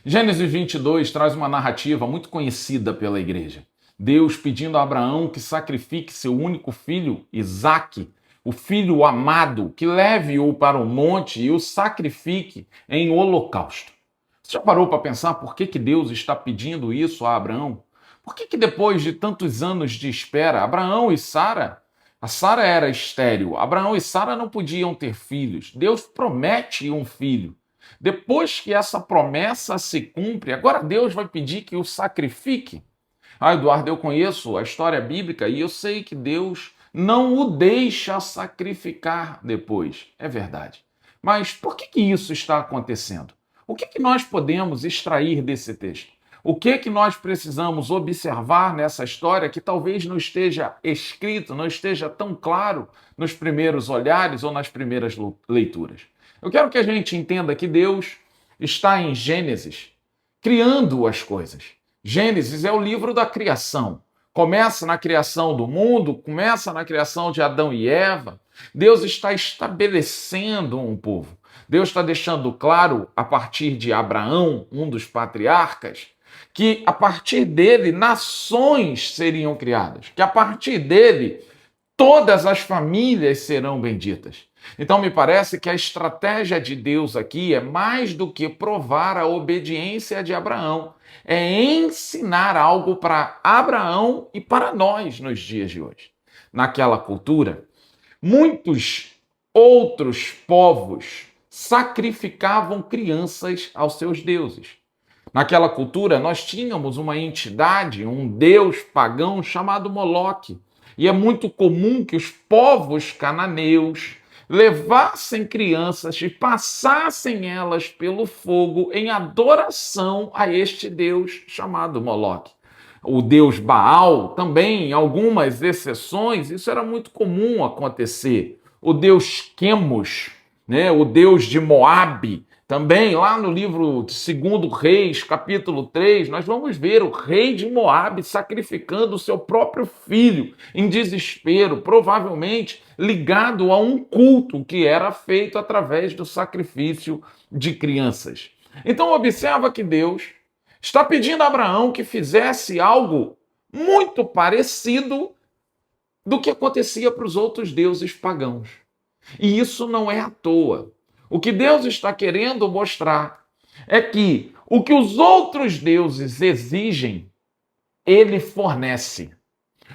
Gênesis 22 traz uma narrativa muito conhecida pela igreja. Deus pedindo a Abraão que sacrifique seu único filho, Isaque, o filho amado, que leve-o para o monte e o sacrifique em holocausto. Você já parou para pensar por que Deus está pedindo isso a Abraão? Por que depois de tantos anos de espera, Abraão e Sara, a Sara era estéril, Abraão e Sara não podiam ter filhos. Deus promete um filho. Depois que essa promessa se cumpre, agora Deus vai pedir que o sacrifique. Eduardo, eu conheço a história bíblica e eu sei que Deus não o deixa sacrificar depois. É verdade. Mas por que isso está acontecendo? O que nós podemos extrair desse texto? O que nós precisamos observar nessa história que talvez não esteja escrito, não esteja tão claro nos primeiros olhares ou nas primeiras leituras? Eu quero que a gente entenda que Deus está em Gênesis criando as coisas. Gênesis é o livro da criação. Começa na criação do mundo, começa na criação de Adão e Eva. Deus está estabelecendo um povo. Deus está deixando claro, a partir de Abraão, um dos patriarcas, que a partir dele nações seriam criadas, que a partir dele todas as famílias serão benditas. Então me parece que a estratégia de Deus aqui é mais do que provar a obediência de Abraão, é ensinar algo para Abraão e para nós nos dias de hoje. Naquela cultura, muitos outros povos sacrificavam crianças aos seus deuses. Naquela cultura, nós tínhamos uma entidade, um deus pagão chamado Moloque. E é muito comum que os povos cananeus levassem crianças e passassem elas pelo fogo em adoração a este deus chamado Moloque. O deus Baal também, em algumas exceções, isso era muito comum acontecer. O deus Quemos, né, o deus de Moabe, também lá no livro de 2 Reis, capítulo 3, nós vamos ver o rei de Moabe sacrificando o seu próprio filho em desespero, provavelmente ligado a um culto que era feito através do sacrifício de crianças. Então observa que Deus está pedindo a Abraão que fizesse algo muito parecido do que acontecia para os outros deuses pagãos. E isso não é à toa. O que Deus está querendo mostrar é que o que os outros deuses exigem, ele fornece.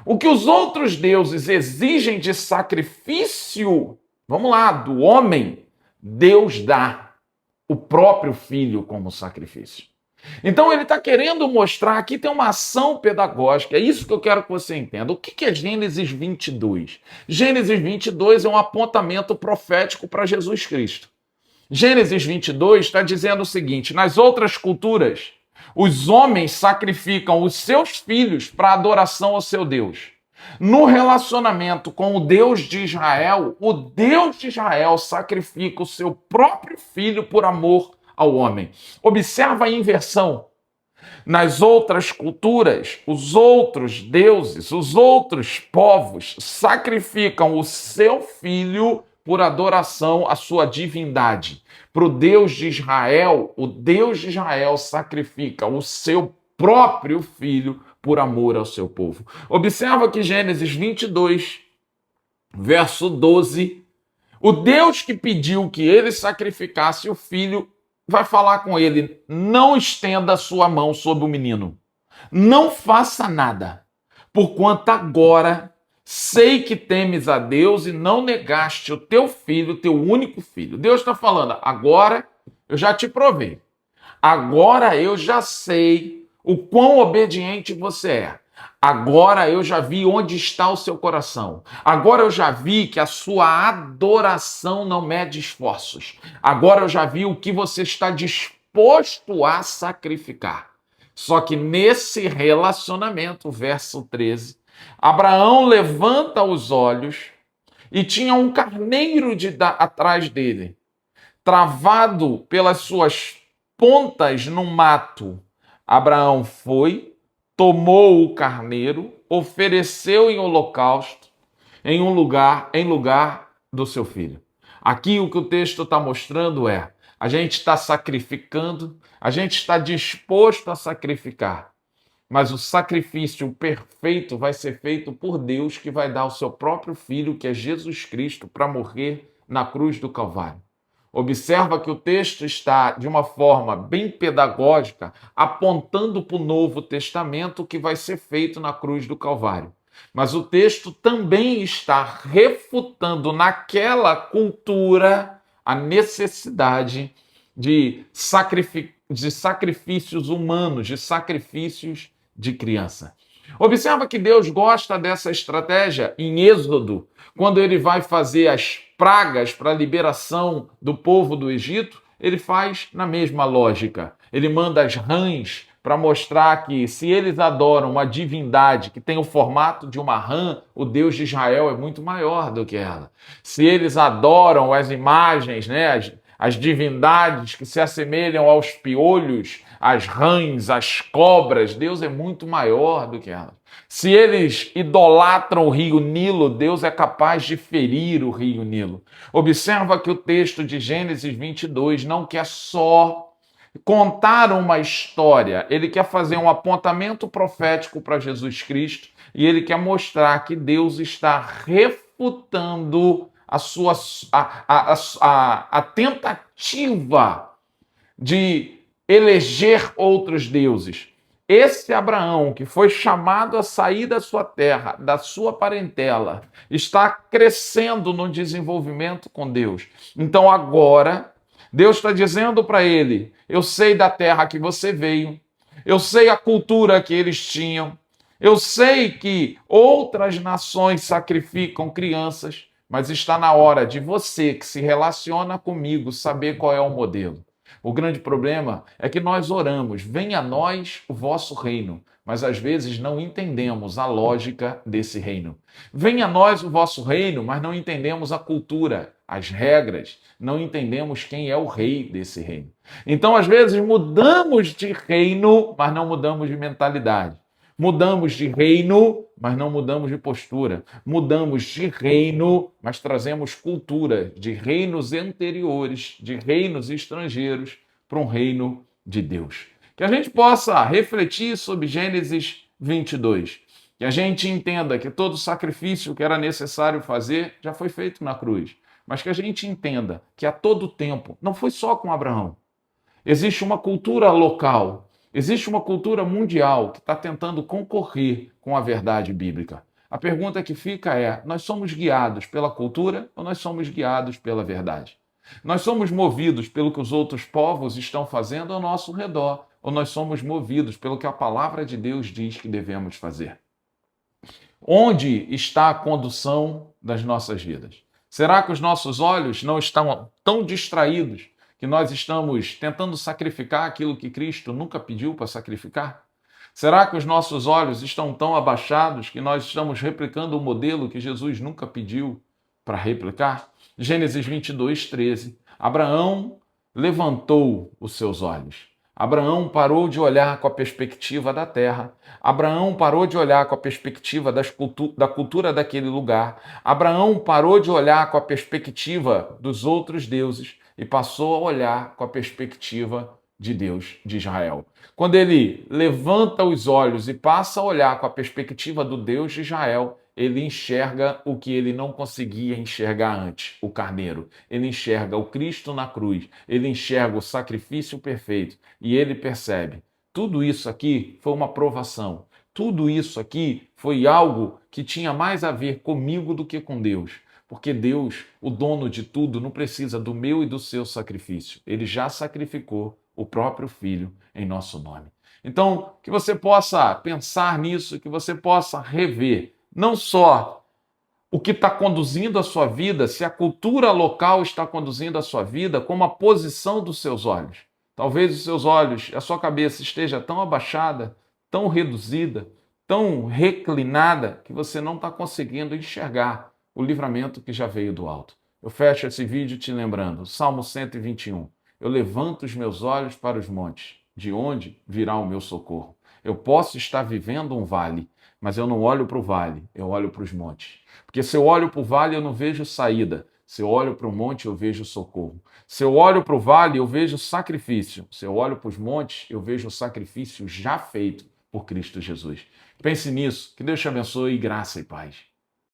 O que os outros deuses exigem de sacrifício, vamos lá, do homem, Deus dá o próprio filho como sacrifício. Então ele está querendo mostrar, aqui tem uma ação pedagógica, é isso que eu quero que você entenda. O que é Gênesis 22? Gênesis 22 é um apontamento profético para Jesus Cristo. Gênesis 22 está dizendo o seguinte: nas outras culturas, os homens sacrificam os seus filhos para adoração ao seu Deus. No relacionamento com o Deus de Israel, o Deus de Israel sacrifica o seu próprio filho por amor ao homem. Observa a inversão. Nas outras culturas, os outros deuses, os outros povos sacrificam o seu filho por adoração à sua divindade. Para o Deus de Israel, o Deus de Israel sacrifica o seu próprio filho por amor ao seu povo. Observa que Gênesis 22, verso 12, o Deus que pediu que ele sacrificasse o filho vai falar com ele: não estenda a sua mão sobre o menino, não faça nada, porquanto agora sei que temes a Deus e não negaste o teu filho, teu único filho. Deus está falando: agora eu já te provei, agora eu já sei o quão obediente você é. Agora eu já vi onde está o seu coração. Agora eu já vi que a sua adoração não mede esforços. Agora eu já vi o que você está disposto a sacrificar. Só que nesse relacionamento, verso 13, Abraão levanta os olhos e tinha um carneiro atrás dele, travado pelas suas pontas no mato. Abraão foi, tomou o carneiro, ofereceu em holocausto em lugar do seu filho. Aqui o que o texto está mostrando é: a gente está sacrificando, a gente está disposto a sacrificar. Mas o sacrifício perfeito vai ser feito por Deus, que vai dar o seu próprio Filho, que é Jesus Cristo, para morrer na cruz do Calvário. Observa que o texto está, de uma forma bem pedagógica, apontando para o Novo Testamento que vai ser feito na cruz do Calvário. Mas o texto também está refutando naquela cultura a necessidade de sacrifícios humanos, de sacrifícios de criança. Observa que Deus gosta dessa estratégia em Êxodo, quando ele vai fazer as pragas para a liberação do povo do Egito, ele faz na mesma lógica. Ele manda as rãs para mostrar que se eles adoram uma divindade que tem o formato de uma rã, o Deus de Israel é muito maior do que ela. Se eles adoram as imagens, as divindades que se assemelham aos piolhos, às rãs, às cobras, Deus é muito maior do que elas. Se eles idolatram o rio Nilo, Deus é capaz de ferir o rio Nilo. Observa que o texto de Gênesis 22 não quer só contar uma história, ele quer fazer um apontamento profético para Jesus Cristo e ele quer mostrar que Deus está refutando a tentativa de eleger outros deuses. Esse Abraão, que foi chamado a sair da sua terra, da sua parentela, está crescendo no desenvolvimento com Deus. Então agora, Deus está dizendo para ele, eu sei da terra que você veio, eu sei a cultura que eles tinham, eu sei que outras nações sacrificam crianças, mas está na hora de você que se relaciona comigo saber qual é o modelo. O grande problema é que nós oramos, venha a nós o vosso reino, mas às vezes não entendemos a lógica desse reino. Venha a nós o vosso reino, mas não entendemos a cultura, as regras, não entendemos quem é o rei desse reino. Então, às vezes, mudamos de reino, mas não mudamos de mentalidade. Mudamos de reino, mas não mudamos de postura. Mudamos de reino, mas trazemos cultura de reinos anteriores, de reinos estrangeiros, para um reino de Deus. Que a gente possa refletir sobre Gênesis 22. Que a gente entenda que todo sacrifício que era necessário fazer já foi feito na cruz. Mas que a gente entenda que a todo tempo, não foi só com Abraão. Existe uma cultura local, existe uma cultura mundial que está tentando concorrer com a verdade bíblica. A pergunta que fica é, nós somos guiados pela cultura ou nós somos guiados pela verdade? Nós somos movidos pelo que os outros povos estão fazendo ao nosso redor ou nós somos movidos pelo que a palavra de Deus diz que devemos fazer? Onde está a condução das nossas vidas? Será que os nossos olhos não estão tão distraídos que nós estamos tentando sacrificar aquilo que Cristo nunca pediu para sacrificar? Será que os nossos olhos estão tão abaixados que nós estamos replicando o modelo que Jesus nunca pediu para replicar? Gênesis 22, 13. Abraão levantou os seus olhos. Abraão parou de olhar com a perspectiva da terra. Abraão parou de olhar com a perspectiva da cultura daquele lugar. Abraão parou de olhar com a perspectiva dos outros deuses e passou a olhar com a perspectiva de Deus, de Israel. Quando ele levanta os olhos e passa a olhar com a perspectiva do Deus de Israel, ele enxerga o que ele não conseguia enxergar antes, o carneiro. Ele enxerga o Cristo na cruz, ele enxerga o sacrifício perfeito e ele percebe, tudo isso aqui foi uma provação, tudo isso aqui foi algo que tinha mais a ver comigo do que com Deus. Porque Deus, o dono de tudo, não precisa do meu e do seu sacrifício. Ele já sacrificou o próprio Filho em nosso nome. Então, que você possa pensar nisso, que você possa rever não só o que está conduzindo a sua vida, se a cultura local está conduzindo a sua vida, como a posição dos seus olhos. Talvez os seus olhos, a sua cabeça esteja tão abaixada, tão reduzida, tão reclinada, que você não está conseguindo enxergar o livramento que já veio do alto. Eu fecho esse vídeo te lembrando, Salmo 121. Eu levanto os meus olhos para os montes, de onde virá o meu socorro? Eu posso estar vivendo um vale, mas eu não olho para o vale, eu olho para os montes. Porque se eu olho para o vale, eu não vejo saída. Se eu olho para o monte, eu vejo socorro. Se eu olho para o vale, eu vejo sacrifício. Se eu olho para os montes, eu vejo o sacrifício já feito por Cristo Jesus. Pense nisso. Que Deus te abençoe, graça e paz.